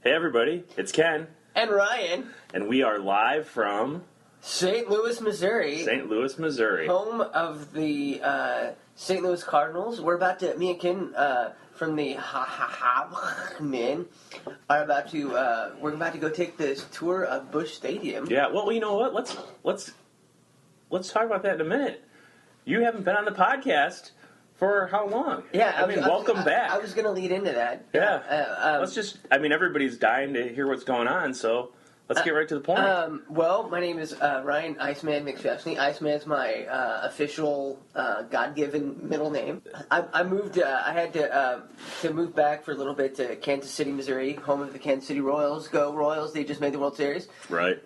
Hey everybody, it's Ken. And Ryan. And we are live from... St. Louis, Missouri. St. Louis, Missouri. Home of the St. Louis Cardinals. We're about to, me and Ken from the men are about to, we're about to go take this tour of Busch Stadium. Yeah, well, you know what? Let's talk about that in a minute. You haven't been on the podcast for how long? Yeah, welcome back. I was going to lead into that. Yeah. Everybody's dying to hear what's going on, so let's get right to the point. Well, my name is Ryan Iceman McFessney. Iceman is my official God-given middle name. I moved. I had to move back for a little bit to Kansas City, Missouri, home of the Kansas City Royals. Go Royals! They just made the World Series. Right.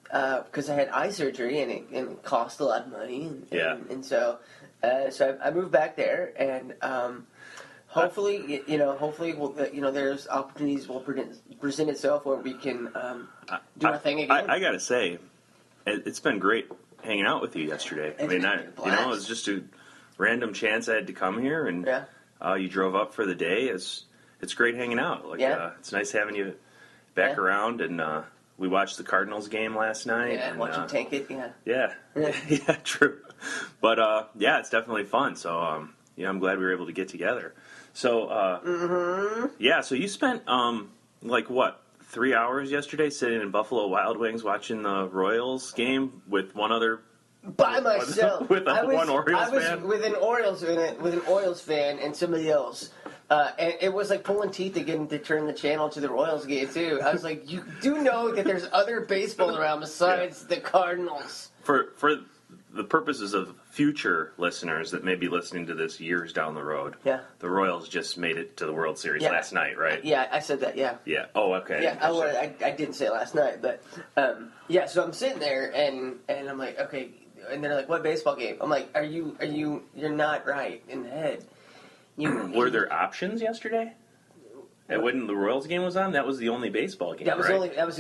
Because I had eye surgery and it cost a lot of money. And so I moved back there and. Hopefully, there's opportunities will present itself where we can do our thing again. I gotta say, it's been great hanging out with you yesterday. It was just a random chance I had to come here, and you drove up for the day. It's great hanging out. It's nice having you back around, and we watched the Cardinals game last night. Yeah, and watch them tank it. Yeah, true. But it's definitely fun. So I'm glad we were able to get together. So, so you spent, 3 hours yesterday sitting in Buffalo Wild Wings watching the Royals game with one other... By myself. One Orioles fan? I was with an Orioles fan and somebody else. And it was like pulling teeth to get him to turn the channel to the Royals game, too. I was like, you do know that there's other baseball around besides the Cardinals. For the purposes of future listeners that may be listening to this years down the road, the Royals just made it to the World Series last night, right? Yeah, I said that, yeah. Yeah. Oh, okay. Yeah, I didn't say it last night, but, so I'm sitting there, and I'm like, okay, and they're like, what baseball game? I'm like, you're not right in the head. Were there options yesterday? When the Royals game was on, that was the only baseball game, that was right? That was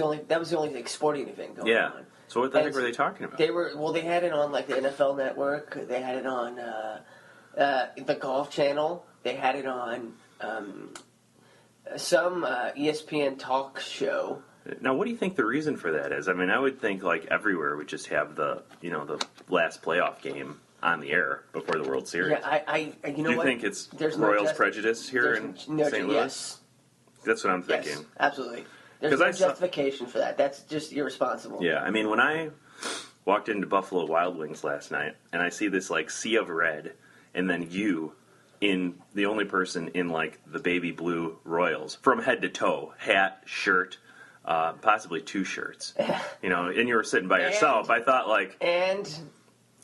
the only like, sporting event going on. So what the heck were they talking about? They had it on like the NFL Network. They had it on the Golf Channel. They had it on some ESPN talk show. Now, what do you think the reason for that is? I mean, I would think like everywhere would just have the last playoff game on the air before the World Series. Yeah, do you think it's Royals prejudice here in St. Louis? Yes. That's what I'm thinking. Yes, absolutely. There's no justification for that. That's just irresponsible. Yeah, I mean, when I walked into Buffalo Wild Wings last night, and I see this, like, sea of red, and then you, the only person in, like, the baby blue Royals, from head to toe, hat, shirt, possibly two shirts, and you were sitting by yourself, I thought, like... And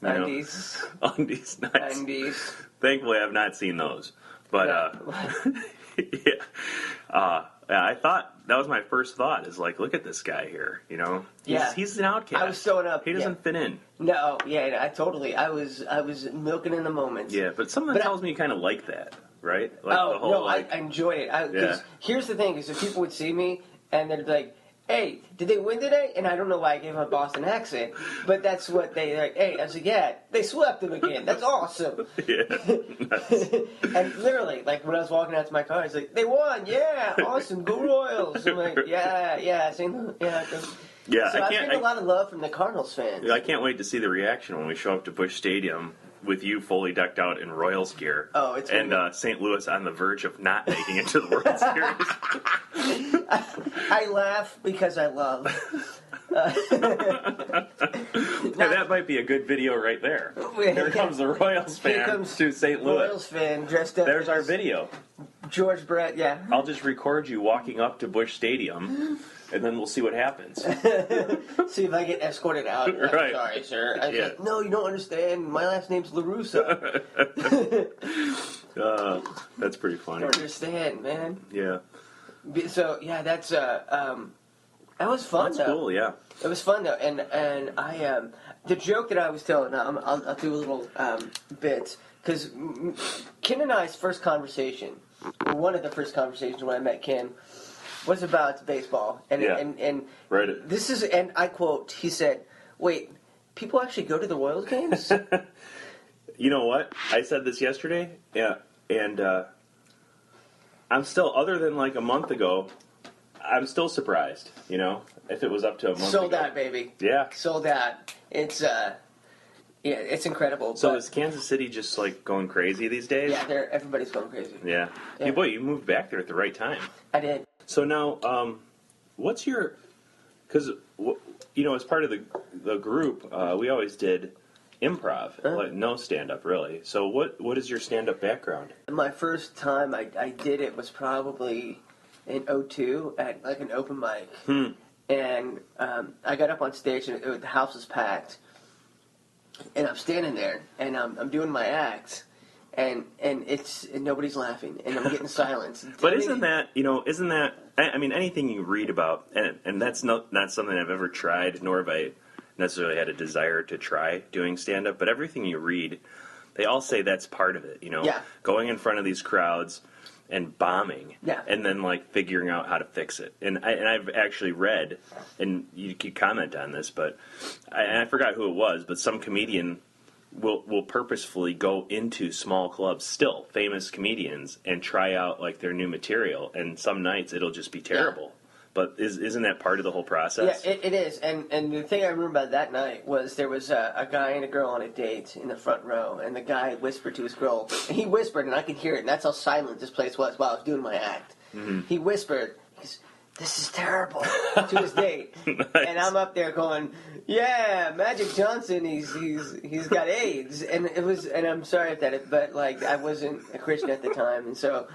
undies. Undies, nice. Undies. Thankfully, I've not seen those. But, I thought that was my first thought. Is like, look at this guy here. He's an outcast. I was showing up. He doesn't fit in. No, I was milking in the moment. Yeah, but something tells me you kind of like that, right? Like I enjoyed it. Because here's the thing: is if people would see me and they'd be like, "Hey, did they win today?" And I don't know why I gave a Boston accent, but that's what they like. Hey, I was like, "Yeah, they swept them again. That's awesome." Yeah. Nice. And literally, like when I was walking out to my car, it's like, "They won, yeah, awesome, go Royals!" I'm like, "Yeah, Yeah, So I I've gained a lot of love from the Cardinals fans. I can't wait to see the reaction when we show up to Busch Stadium with you fully decked out in Royals gear. Oh, it's St. Louis on the verge of not making it to the World Series. I laugh because I love. That might be a good video right there. Here comes the Royals fan to St. Louis. Royals fan dressed up. There's our video. George Brett, yeah. I'll just record you walking up to Busch Stadium, and then we'll see what happens. See if I get escorted out. Right. Sorry, sir. Like, no, you don't understand. My last name's LaRusso. That's pretty funny. I don't understand, man. Yeah. So, that's... that was fun, That's cool, yeah. It was fun, though. And I... the joke that I was telling... I'll do a little bit. Because Ken and I's first conversation... One of the first conversations when I met Ken... was about baseball. And right. This is, and I quote, he said, "Wait, people actually go to the Royals games?" You know what? I said this yesterday, and I'm still, other than like a month ago, I'm still surprised, if it was up to a month Sold ago. out, baby. Yeah. Sold out. It's it's incredible. So is Kansas City just like going crazy these days? Yeah, everybody's going crazy. Yeah. Yeah. Boy, you moved back there at the right time. I did. So now, what's your? Because as part of the group, we always did improv, like no stand up really. So what is your stand up background? My first time I did it was probably in '02 at like an open mic, and I got up on stage and the house was packed, and I'm standing there and I'm doing my act. And nobody's laughing, and I'm getting silence. But isn't that I mean, anything you read about, and that's not something I've ever tried, nor have I necessarily had a desire to try doing stand-up, but everything you read, they all say that's part of it, Yeah. Going in front of these crowds and bombing, Yeah. and then, like, figuring out how to fix it. And I've actually read, and you could comment on this, but I forgot who it was, but some comedian will purposefully go into small clubs, still famous comedians, and try out like their new material. And some nights it'll just be terrible. Yeah. But isn't that part of the whole process? Yeah, it is. And the thing I remember about that night was there was a guy and a girl on a date in the front row, and the guy whispered to his girl, and he whispered, and I could hear it, and that's how silent this place was while I was doing my act. Mm-hmm. He whispered, "This is terrible," to his date. Nice. And I'm up there going, "Yeah, Magic Johnson, he's got AIDS." And it was, and I'm sorry if that, but like I wasn't a Christian at the time, and so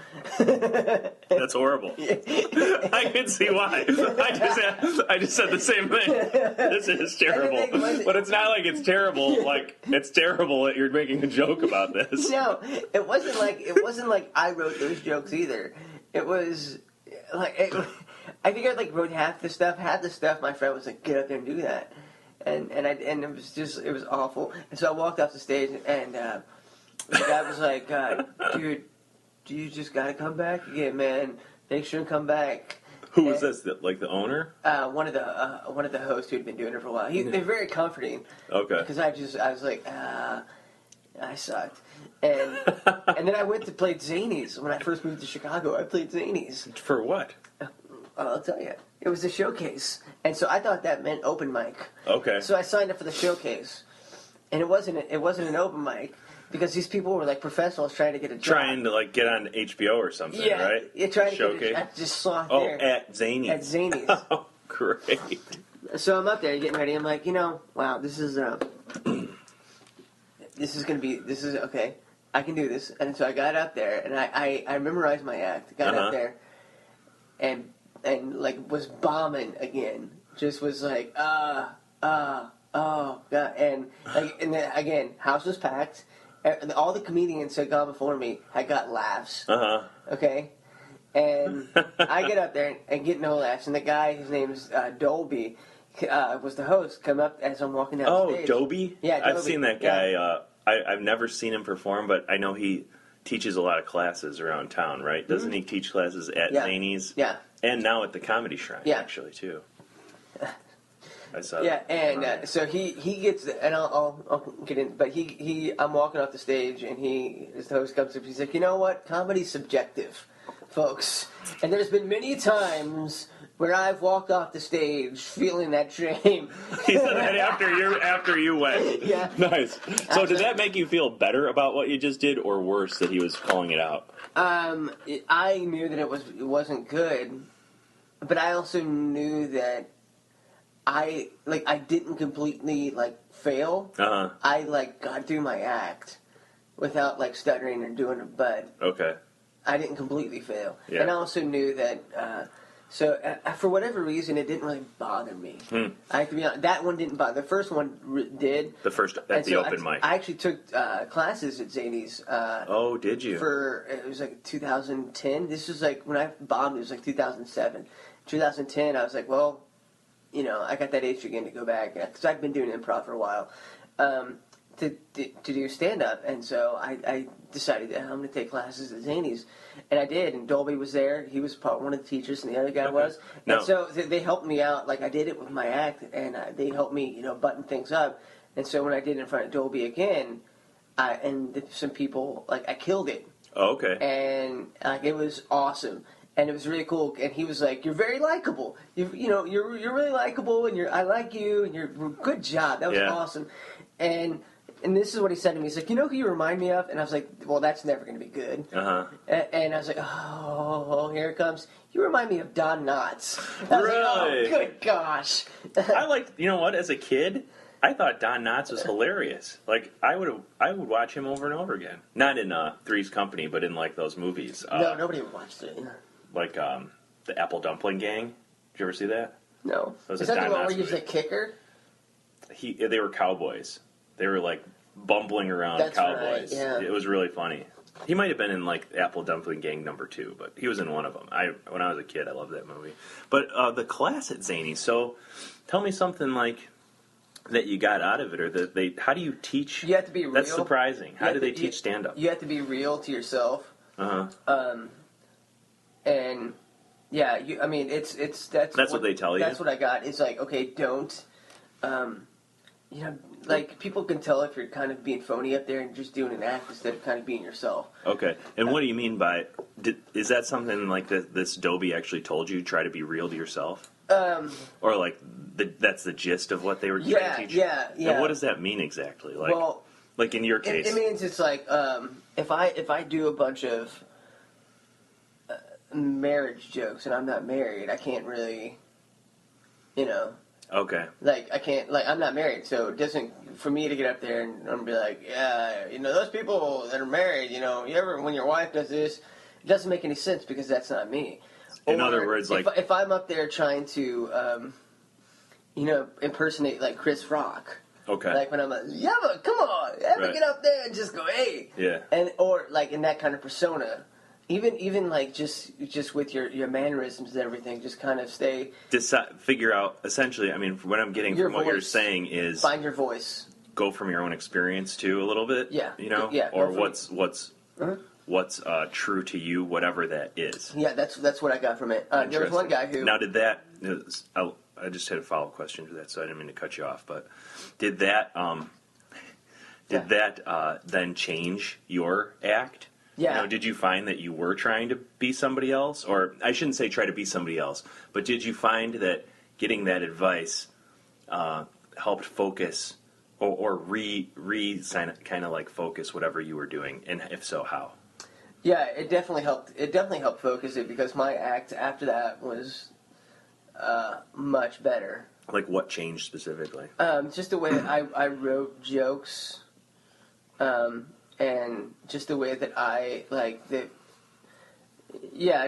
that's horrible. I can see why. I just said the same thing. This is terrible, but it's not like it's terrible. Like it's terrible that you're making a joke about this. No, it wasn't like I wrote those jokes either. It was like. I think I like wrote half the stuff. Half the stuff, my friend was like, "Get up there and do that," and it was awful. And so I walked off the stage, and the guy was like, "Dude, do you just gotta come back again, man? Make sure and come back." Who was this? Like the owner? One of the hosts who had been doing it for a while. They're very comforting. Okay. Because I was like, I sucked. And then I went to play Zanies when I first moved to Chicago. I played Zanies. For what? I'll tell you. It was a showcase. And so I thought that meant open mic. Okay. So I signed up for the showcase. And it wasn't an open mic because these people were like professionals trying to get a job. Trying to like get on HBO or something, right? Yeah, trying to showcase. Get I just saw it there. Oh, at Zanies. At Zanies. Oh, great. So I'm up there getting ready. I'm like, wow, this is okay. I can do this. And so I got up there and I memorized my act. Got up there and like was bombing again. Just was like, oh God. And like, and then again, house was packed. And all the comedians that had gone before me had got laughs. Okay? And I get up there and get no laughs. And the guy, his name is Dolby, was the host, come up as I'm walking down the stage. Oh, Dolby? Yeah, Dolby. I've seen that guy. Yeah. I've never seen him perform, but I know he teaches a lot of classes around town, right? Doesn't he teach classes at Zanies? Yeah. And now at the Comedy Shrine, actually, too. I saw that. Yeah, and so he gets, and I'll get in, but I'm walking off the stage, and as the host comes up, he's like, you know what? Comedy's subjective, folks. And there's been many times where I've walked off the stage feeling that shame. He said that after you went. Yeah. Nice. So did that make you feel better about what you just did, or worse that he was calling it out? I knew that it wasn't good, but I also knew that I didn't completely fail. I got through my act without stuttering or doing it, but okay, I didn't completely fail. Yeah. And I also knew that. So for whatever reason, it didn't really bother me. I have to be honest. That one didn't bother. The first one did. The first at the open mic. I actually took classes at Zanies. Oh, did you? It was 2010. This was when I bombed. It was 2007. 2010. I was like, well, I got that itch again to go back because I'd been doing improv for a while to do stand up, and so I decided that I'm going to take classes at Zanies. And I did, and Dolby was there. He was one of the teachers, and the other guy was. No. And so they helped me out. I did it with my act, and they helped me, button things up. And so when I did it in front of Dolby again, some people, I killed it. Oh, okay. And it was awesome. And it was really cool. And he was like, "You're very likable. You're really likable, and I like you, and you're good job. That was awesome." And this is what he said to me. He's like, "You know who you remind me of?" And I was like, "Well, that's never going to be good." Uh-huh. And I was like, "Oh, here it comes. You remind me of Don Knotts." I was like, "Oh, good gosh." I liked, you know what? As a kid, I thought Don Knotts was hilarious. Like I would watch him over and over again. Not in Three's Company, but in like those movies. No, nobody watched it. Like the Apple Dumpling Gang. Did you ever see that? No. Is that the one where he was a kicker? They were cowboys. They were like bumbling around cowboys. Right, yeah. It was really funny. He might have been in like Apple Dumpling Gang #2, but he was in one of them. When I was a kid, I loved that movie. But the class at Zany. So, tell me something like that you got out of it, or how do you teach? You have to be real. That's surprising. How do they teach stand up? You have to be real to yourself. And yeah, that's what they tell you. That's what I got. It's like, okay, don't, like people can tell if you're kind of being phony up there and just doing an act instead of kind of being yourself. Okay, and what do you mean by? Is that something like this Dobie actually told you? Try to be real to yourself. Or like that's the gist of what they were trying to teach. Yeah. And what does that mean exactly? Like, well, like in your case, it means it's like if I do a bunch of marriage jokes and I'm not married, I can't really, Okay. Like I can't, like I'm not married, so it doesn't for me to get up there and be like, yeah, those people that are married, when your wife does this, it doesn't make any sense because that's not me. In other words, like if I'm up there trying to, impersonate like Chris Rock. Okay. Like when I'm like, yeah, but come on, get up there and just go, hey. Yeah. Or like in that kind of persona. Even like just with your mannerisms and everything, just kind of figure out. Essentially, I mean, what I'm getting from what you're saying is find your voice. Go from your own experience too a little bit. Yeah. Yeah. Or what's true to you, whatever that is. Yeah, that's what I got from it. There was one guy who. Now, did that? I just had a follow-up question to that, so I didn't mean to cut you off. But did that? Then change your act? Yeah. Did you find that you were trying to be somebody else? Or I shouldn't say try to be somebody else, but did you find that getting that advice helped focus or kind of like focus whatever you were doing? And if so, how? Yeah, it definitely helped. It definitely helped focus it because my act after that was much better. Like what changed specifically? Just the way I wrote jokes. And just the way that I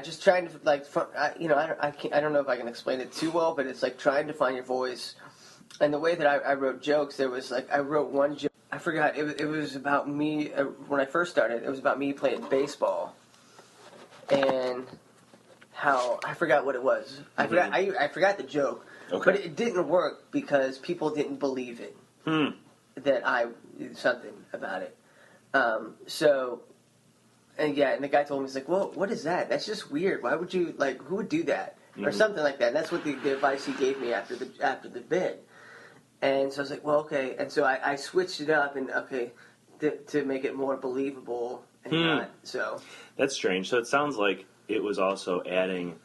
just trying to I don't know if I can explain it too well, but it's like trying to find your voice. And the way that I wrote jokes, there was like I wrote one joke. I forgot it was about me when I first started. It was about me playing baseball, and how I forgot what it was. I forgot the joke, okay. But it didn't work because people didn't believe it. That I did something about it. And the guy told me, he's like, well, what is that? That's just weird. Why would you, who would do that? Or something like that. And that's what the advice he gave me after the bit. And so I was like, well, okay. And so I switched it up to make it more believable and not, so. That's strange. So it sounds like it was also adding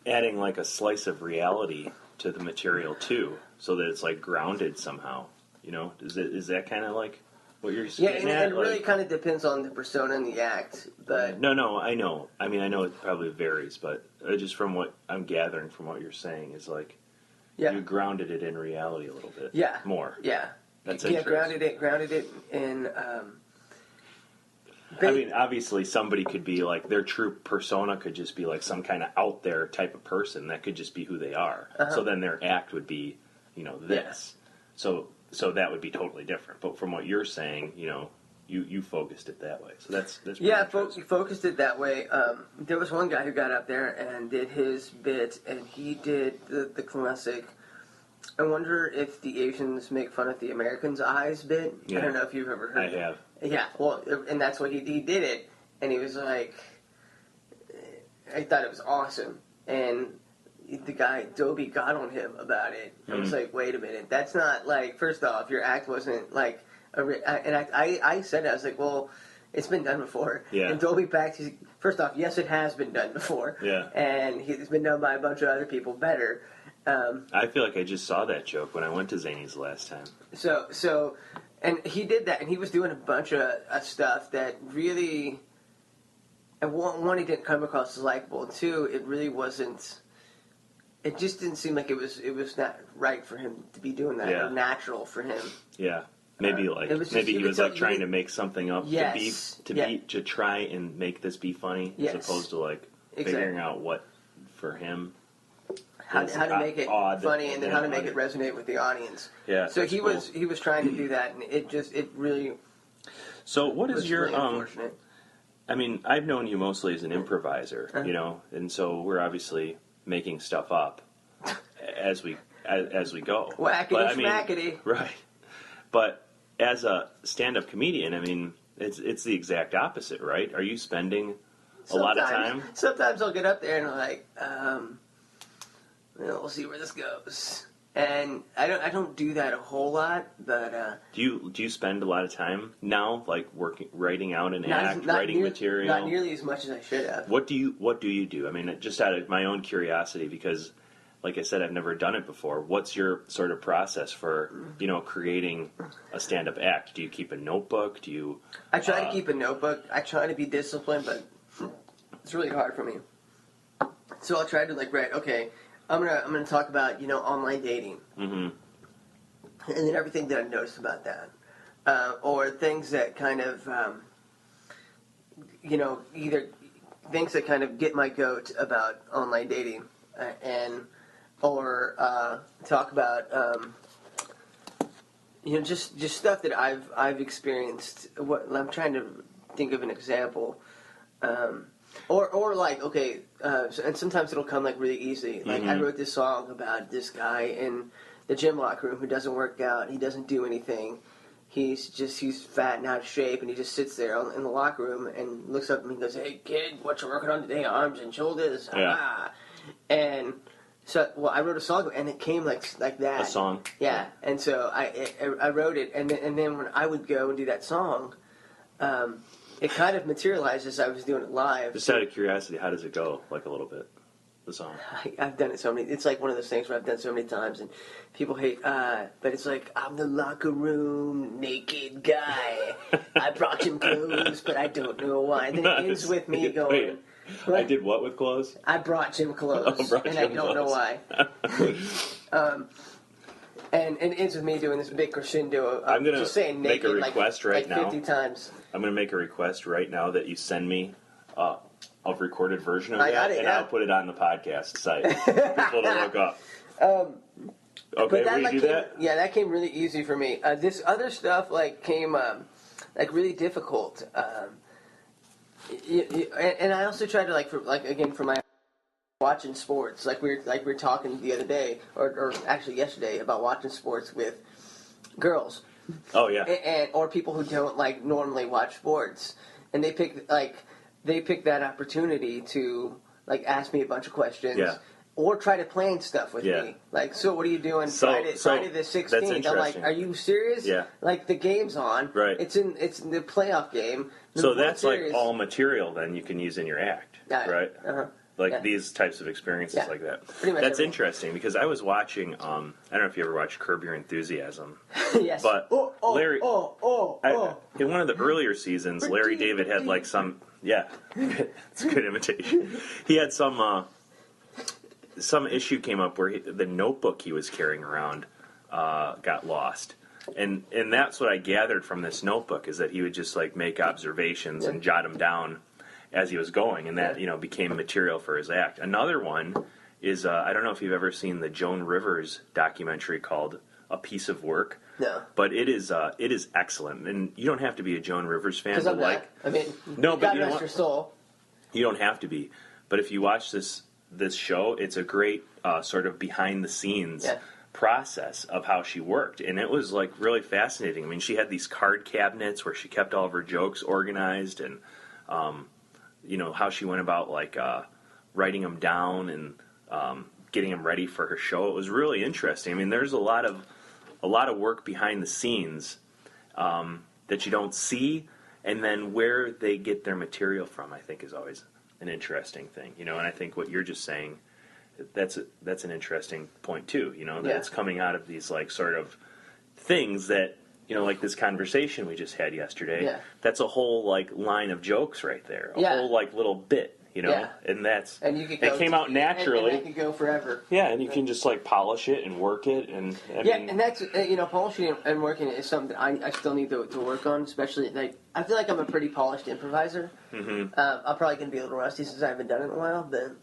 like a slice of reality to the material too, so that it's like grounded somehow. Is that kind of like what you're saying? Yeah, and it really kind of depends on the persona and the act. But no, I know. I mean, I know it probably varies, but just from what I'm gathering from what you're saying is like, you grounded it in reality a little bit. Yeah, more. Yeah, that's grounded it in. I mean, obviously, somebody could be like their true persona could just be like some kind of out there type of person. That could just be who they are. So then their act would be, this. Yeah. So that would be totally different. But from what you're saying, you focused it that way. So that's focused it that way. There was one guy who got up there and did his bit, and he did the classic. I wonder if the Asians make fun of the Americans' eyes bit. Yeah. I don't know if you've ever heard. I have. Yeah, well, and that's what he did it, and he was like, I thought it was awesome, and the guy Dobie got on him about it. I was like, wait a minute, that's not like. First off, your act wasn't like, I said it. I was like, well, it's been done before. Yeah. And Dobie backed first off, yes, it has been done before. Yeah. And it's been done by a bunch of other people better. I feel like I just saw that joke when I went to Zany's last time. So, and he did that, and he was doing a bunch of stuff that really, and one, he didn't come across as likable, and two, it really wasn't. It just didn't seem like it was not right for him to be doing that, or natural for him. Yeah. Maybe he was like trying to make something up to try and make this be funny, as opposed to like figuring out what for him. How to make it funny, and then how to make it resonate with the audience. Yeah. So he was trying to do that, and it really. So what is your really unfortunate. I mean, I've known you mostly as an improviser, and so we're obviously making stuff up as we go. Whackity schmackity. Right. But as a stand-up comedian, I mean, it's the exact opposite, right? Are you spending a lot of time? Sometimes I'll get up there and I'm like, we'll see where this goes. And I don't do that a whole lot, but do you spend a lot of time now, like writing out an act, writing material? Not nearly as much as I should have. What do you do? I mean, just out of my own curiosity, because, like I said, I've never done it before. What's your sort of process for creating a stand-up act? Do you keep a notebook? Do you? I try to keep a notebook. I try to be disciplined, but it's really hard for me. So I'll try to write. Okay. I'm gonna talk about online dating, and then everything that I've noticed about that, or things that kind of either things that kind of get my goat about online dating, or talk about just stuff that I've experienced. I'm trying to think of an example. Or and sometimes it'll come really easy. I wrote this song about this guy in the gym locker room who doesn't work out. He doesn't do anything. He's fat and out of shape, and he just sits there in the locker room and looks up at me and goes, "Hey kid, what you working on today? Arms and shoulders." Yeah. And so, I wrote a song, and it came like that. A song. Yeah. And so I wrote it, and then when I would go and do that song. It kind of materialized as I was doing it live. Just out of curiosity, how does it go? A little bit, the song. I've done it so many. It's one of those things where I've done so many times, and people hate. But it's I'm the locker room naked guy. I brought him clothes, but I don't know why. And then it ends with me going. Wait, I did what with clothes? I brought Jim clothes, and I don't know why. And it ends with me doing this big crescendo. I'm going just saying make naked a request right now. 50 times. I'm going to make a request right now that you send me a recorded version of that, and I'll put it on the podcast site for people to look up. Okay, will you do that? Yeah, that came really easy for me. This other stuff came really difficult. And I also tried to for my watching sports, we were talking the other day, or actually yesterday, about watching sports with girls. Oh yeah. Or people who don't normally watch sports, and they pick that opportunity to ask me a bunch of questions. Yeah. Or try to plan stuff with me. So what are you doing Friday the 16th? I'm like, are you serious? Yeah. The game's on. Right. It's the playoff game. So that's all material then you can use in your act, right? Uh-huh. These types of experiences like that. Pretty much That's everything. interesting because I was watching, I don't know if you ever watched Curb Your Enthusiasm. Yes. But Larry, in one of the earlier seasons, Larry David had some, it's a good imitation. He had some issue came up where the notebook he was carrying around got lost. And that's what I gathered from this notebook is that he would just make observations and jot them down as he was going, and that became material for his act. Another one is I don't know if you've ever seen the Joan Rivers documentary called A Piece of Work. No. But it is excellent, and you don't have to be a Joan Rivers fan. Because I'm not. I mean, no, but God rest your soul. You don't have to be. But if you watch this show, it's a great sort of behind the scenes process of how she worked, and it was really fascinating. I mean, she had these card cabinets where she kept all of her jokes organized, and how she went about writing them down and getting them ready for her show. It was really interesting. I mean, there's a lot of work behind the scenes that you don't see, And then where they get their material from, I think, is always an interesting thing, you know. And I think what you're just saying, that's an interesting point too, you know, that it's coming out of these like sort of things that, you know, like this conversation we just had yesterday. Yeah. That's a whole like line of jokes right there, a whole like little bit. You know, and it came out naturally. And that could go forever. Yeah, and you can just like polish it and work it, and and that's polishing and working it is something that I still need to work on. Especially like I feel like I'm a pretty polished improviser. Mm-hmm. I'm probably gonna be a little rusty since I haven't done it in a while, but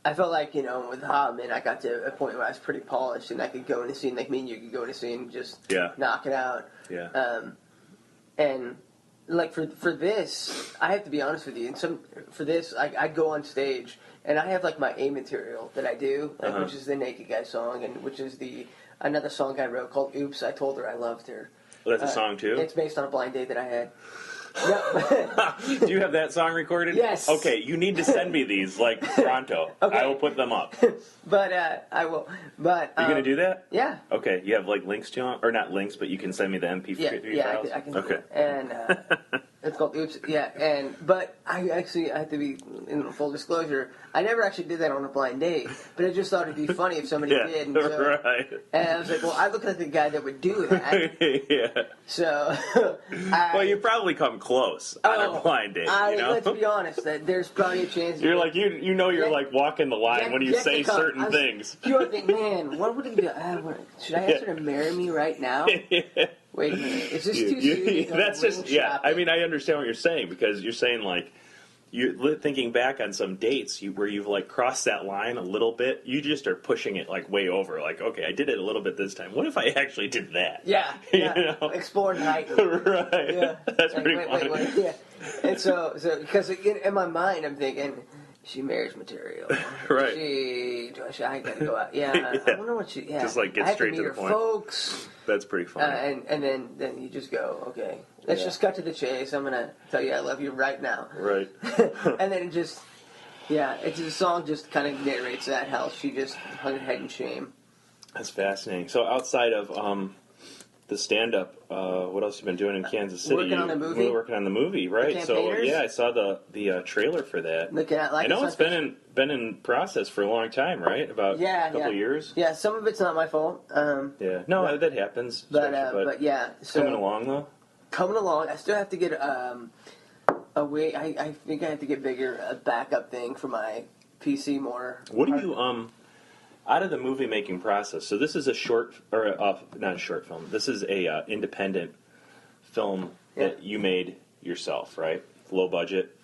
I felt like with Hobman I got to a point where I was pretty polished and I could go in a scene like me and you could go in a scene and just knock it out. Yeah. And like for this, I have to be honest with you. For this, I go on stage and I have like my A material that I do, like, which is the Naked Guy song, and which is another song I wrote called "Oops, I Told Her I Loved Her." Well, that's a song too. It's based on a blind date that I had. Do you have that song recorded? Yes. Okay, you need to send me these like pronto. Okay. I will put them up. But I will. But you gonna do that? Yeah. Okay, you have like links to them, or not links, but you can send me the MP3 files. I can. Okay. And it's called Oops. Yeah. But I have to be in full disclosure. I never actually did that on a blind date, but I just thought it'd be funny if somebody did. And so, right. And I was like, well, I look like the guy that would do that. Yeah. So. Well, you probably come close on a blind date. You know? Let's be honest. That there's probably a chance. You're like you're like walking the line when you say certain things. You would think, man, what would he do? Should I ask her to marry me right now? Wait a minute, is this too serious? That's just I mean, I understand what you're saying because you're saying like you're thinking back on some dates where you've like crossed that line a little bit. You just are pushing it like way over. Like, okay, I did it a little bit this time. What if I actually did that? Yeah, you know? Explore and heighten. Right. Yeah. That's pretty funny. Wait. Yeah. And so because in my mind I'm thinking. She marriage material. Right. I gotta go out. Yeah. I wonder what she. Yeah. Just like get straight to the point. Folks. That's pretty funny. And then you just go, okay, let's just cut to the chase. I'm gonna tell you I love you right now. Right. And then it's the song just kind of narrates that how she just hung her head in shame. That's fascinating. So outside of the stand-up, what else you been doing in Kansas City? Working on the movie. Working on the movie, right? So I saw the trailer for that. I know it's been in process for a long time, right? About a couple of years. Yeah, some of it's not my fault. That happens. But yeah, so coming along though. Coming along, I still have to get a way. I think I have to get a backup thing for my PC more. What do you out of the movie making process? So this is a short, or not a short film. This is a independent film that you made yourself, right? Low budget,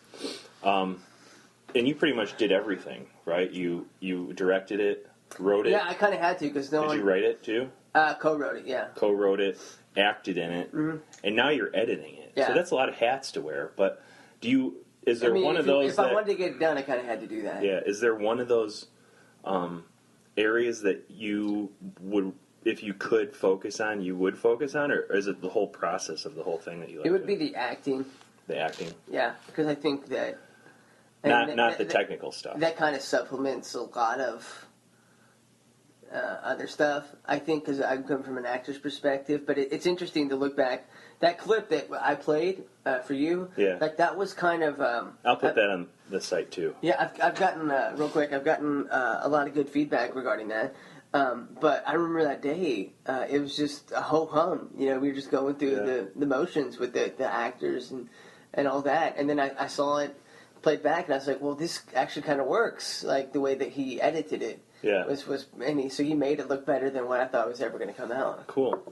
and you pretty much did everything, right? You directed it, wrote it. Yeah, I kind of had to because Did you write it too? Co-wrote it, yeah. Co-wrote it, acted in it, and now you're editing it. Yeah. So that's a lot of hats to wear. But is there one of those? If I wanted to get it done, I kind of had to do that. Yeah. Is there one of those areas that you would, if you could focus on, you would focus on, or is it the whole process of the whole thing that you like? It would be the acting. The acting. Yeah, because I think that not the technical stuff. That kind of supplements a lot of other stuff. I think because I come from an actor's perspective, but it's interesting to look back. That clip that I played for you, like that was kind of. I'll put that on the site too. Yeah, I've gotten real quick. I've gotten a lot of good feedback regarding that. But I remember that day. It was just a ho hum. We were just going through the motions with the actors and all that. And then I saw it played back, and I was like, well, this actually kind of works. Like the way that he edited it. Yeah. So he made it look better than what I thought was ever going to come out. Cool.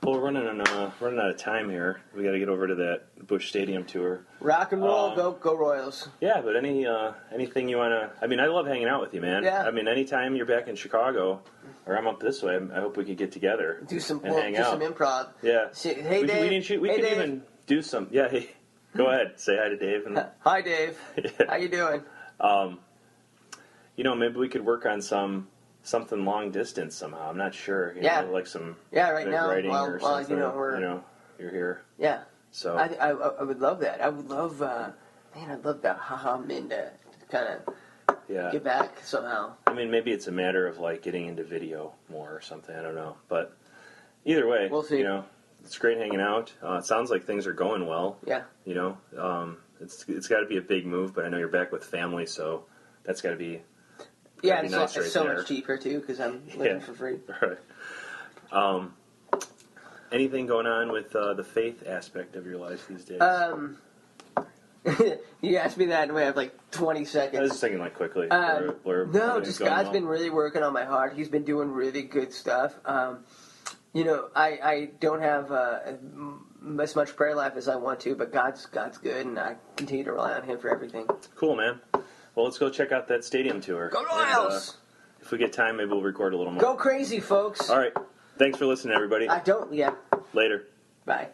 Well, we're running out of time here. We got to get over to that Busch Stadium tour. Rock and roll, go Royals. Yeah, but anything you want to? I mean, I love hanging out with you, man. Yeah. I mean, anytime you're back in Chicago, or I'm up this way, I hope we could get together. Do some hang out. Some improv. Yeah. Hey, Dave. We could even do some. Yeah. Hey, go ahead. Say hi to Dave. Hi, Dave. How you doing? Maybe we could work on something long distance somehow. I'm not sure. Like some right now. writing or something. You're here. Yeah. So I would love that. I would love. I'd love that Minda to kind of get back somehow. I mean, maybe it's a matter of like getting into video more or something. I don't know, but either way, we'll see. it's great hanging out. It sounds like things are going well. Yeah. You know, it's got to be a big move, but I know you're back with family, so that's got to be. Yeah, be it's, nice it's so much cheaper too because I'm living for free. Right. Anything going on with the faith aspect of your life these days? You asked me that, and we have like 20 seconds. I was just thinking, like, quickly. No, just God's been really working on my heart. He's been doing really good stuff. You know, I don't have as much prayer life as I want to, but God's good, and I continue to rely on Him for everything. Cool, man. Well, let's go check out that stadium tour. Go Royals! If we get time, maybe we'll record a little more. Go crazy, folks! All right. Thanks for listening, everybody. Yeah. Later. Bye.